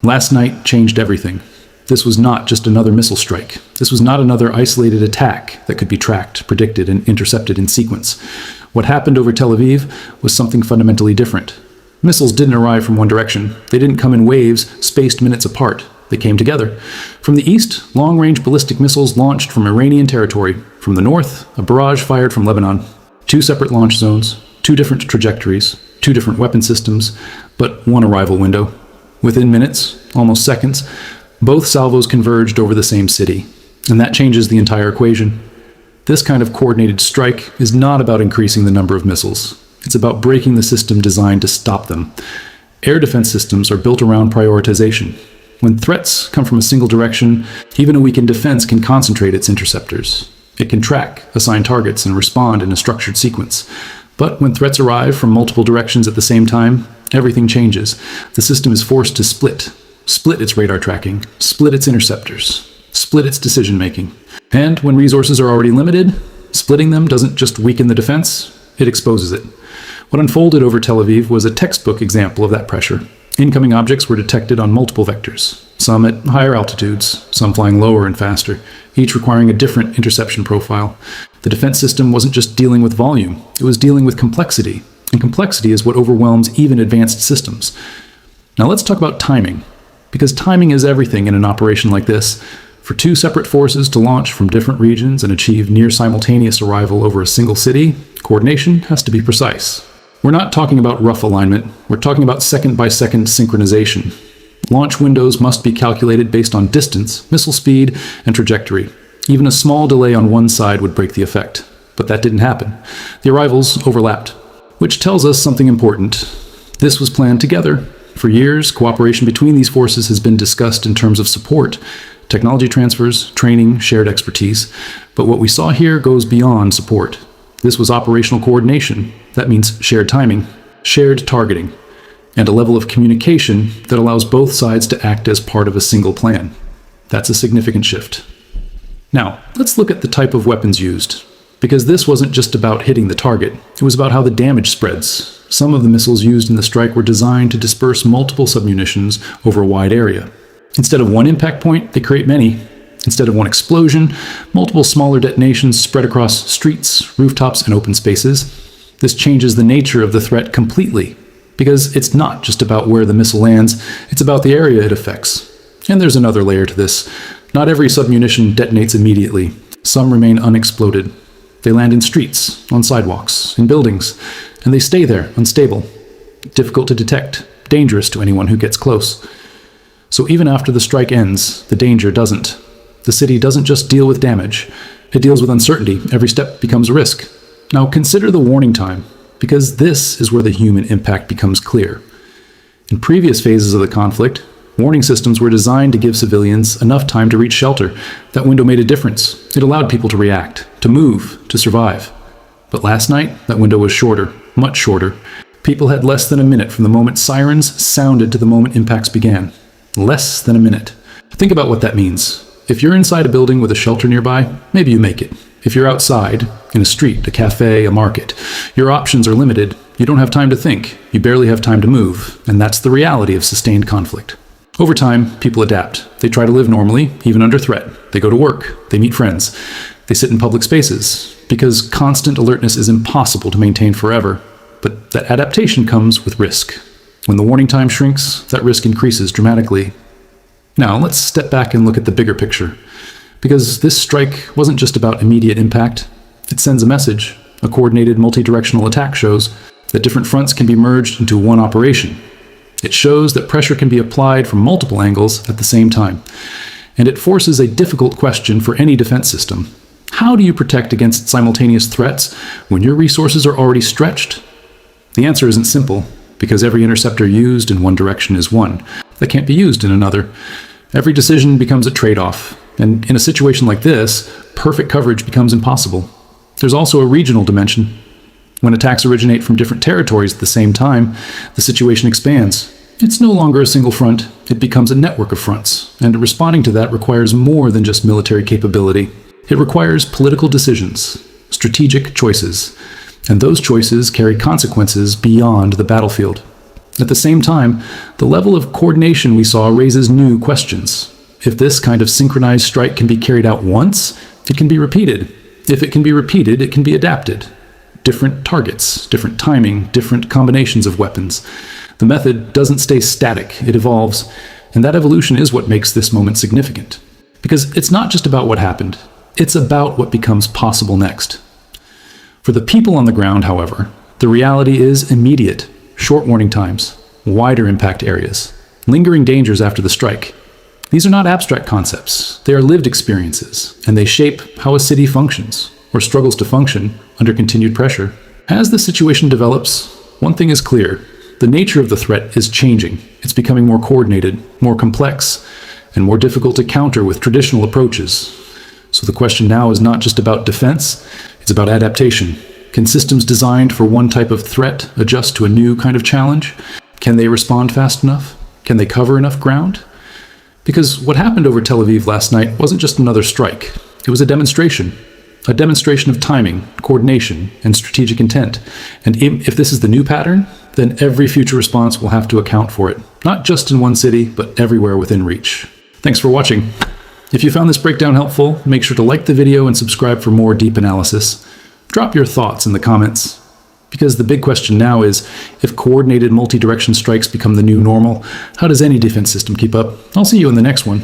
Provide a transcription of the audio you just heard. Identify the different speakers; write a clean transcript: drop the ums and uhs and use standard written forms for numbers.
Speaker 1: Last night changed everything. This was not just another missile strike. This was not another isolated attack that could be tracked, predicted, and intercepted in sequence. What happened over Tel Aviv was something fundamentally different. Missiles didn't arrive from one direction. They didn't come in waves, spaced minutes apart. They came together. From the east, long-range ballistic missiles launched from Iranian territory. From the north, a barrage fired from Lebanon. 2 separate launch zones, 2 different trajectories, 2 different weapon systems, but one arrival window. Within minutes, almost seconds, both salvos converged over the same city, and that changes the entire equation. This kind of coordinated strike is not about increasing the number of missiles. It's about breaking the system designed to stop them. Air defense systems are built around prioritization. When threats come from a single direction, even a weakened defense can concentrate its interceptors. It can track, assign targets, and respond in a structured sequence. But when threats arrive from multiple directions at the same time, everything changes. The system is forced to split its radar tracking, split its interceptors, split its decision-making. And when resources are already limited, splitting them doesn't just weaken the defense, it exposes it. What unfolded over Tel Aviv was a textbook example of that pressure. Incoming objects were detected on multiple vectors, some at higher altitudes, some flying lower and faster, each requiring a different interception profile. The defense system wasn't just dealing with volume, it was dealing with complexity. And complexity is what overwhelms even advanced systems. Now let's talk about timing, because timing is everything in an operation like this. For 2 separate forces to launch from different regions and achieve near simultaneous arrival over a single city, coordination has to be precise. We're not talking about rough alignment, we're talking about second-by-second synchronization. Launch windows must be calculated based on distance, missile speed, and trajectory. Even a small delay on one side would break the effect. But that didn't happen. The arrivals overlapped, which tells us something important. This was planned together. For years, cooperation between these forces has been discussed in terms of support, technology transfers, training, shared expertise. But what we saw here goes beyond support. This was operational coordination. That means shared timing, shared targeting, and a level of communication that allows both sides to act as part of a single plan. That's a significant shift. Now, let's look at the type of weapons used. Because this wasn't just about hitting the target, it was about how the damage spreads. Some of the missiles used in the strike were designed to disperse multiple submunitions over a wide area. Instead of one impact point, they create many. Instead of one explosion, multiple smaller detonations spread across streets, rooftops, and open spaces. This changes the nature of the threat completely, because it's not just about where the missile lands, it's about the area it affects. And there's another layer to this. Not every submunition detonates immediately. Some remain unexploded. They land in streets, on sidewalks, in buildings, and they stay there, unstable, difficult to detect, dangerous to anyone who gets close. So even after the strike ends, the danger doesn't. The city doesn't just deal with damage, it deals with uncertainty. Every step becomes a risk. Now consider the warning time, because this is where the human impact becomes clear. In previous phases of the conflict, warning systems were designed to give civilians enough time to reach shelter. That window made a difference. It allowed people to react, to move, to survive. But last night, that window was shorter, much shorter. People had less than a minute from the moment sirens sounded to the moment impacts began. Less than a minute. Think about what that means. If you're inside a building with a shelter nearby, maybe you make it. If you're outside, in a street, a cafe, a market, your options are limited. You don't have time to think. You barely have time to move. And that's the reality of sustained conflict. Over time, people adapt. They try to live normally, even under threat. They go to work. They meet friends. They sit in public spaces, because constant alertness is impossible to maintain forever. But that adaptation comes with risk. When the warning time shrinks, that risk increases dramatically. Now, let's step back and look at the bigger picture. Because this strike wasn't just about immediate impact. It sends a message. A coordinated multi-directional attack shows that different fronts can be merged into one operation. It shows that pressure can be applied from multiple angles at the same time. And it forces a difficult question for any defense system. How do you protect against simultaneous threats when your resources are already stretched? The answer isn't simple, because every interceptor used in one direction is one that can't be used in another. Every decision becomes a trade-off, and in a situation like this, perfect coverage becomes impossible. There's also a regional dimension. When attacks originate from different territories at the same time, the situation expands. It's no longer a single front, it becomes a network of fronts, and responding to that requires more than just military capability. It requires political decisions, strategic choices, and those choices carry consequences beyond the battlefield. At the same time, the level of coordination we saw raises new questions. If this kind of synchronized strike can be carried out once, it can be repeated. If it can be repeated, it can be adapted. Different targets, different timing, different combinations of weapons. The method doesn't stay static, it evolves, and that evolution is what makes this moment significant. Because it's not just about what happened, it's about what becomes possible next. For the people on the ground, however, the reality is immediate, short warning times, wider impact areas, lingering dangers after the strike. These are not abstract concepts, they are lived experiences, and they shape how a city functions, or struggles to function, under continued pressure. As the situation develops, one thing is clear. The nature of the threat is changing. It's becoming more coordinated, more complex, and more difficult to counter with traditional approaches. So the question now is not just about defense, it's about adaptation. Can systems designed for one type of threat adjust to a new kind of challenge? Can they respond fast enough? Can they cover enough ground? Because what happened over Tel Aviv last night wasn't just another strike. It was a demonstration of timing, coordination, and strategic intent. And if this is the new pattern, then every future response will have to account for it, not just in one city, but everywhere within reach. Thanks for watching. If you found this breakdown helpful, make sure to like the video and subscribe for more deep analysis. Drop your thoughts in the comments. Because the big question now is, if coordinated multi-direction strikes become the new normal, how does any defense system keep up? I'll see you in the next one.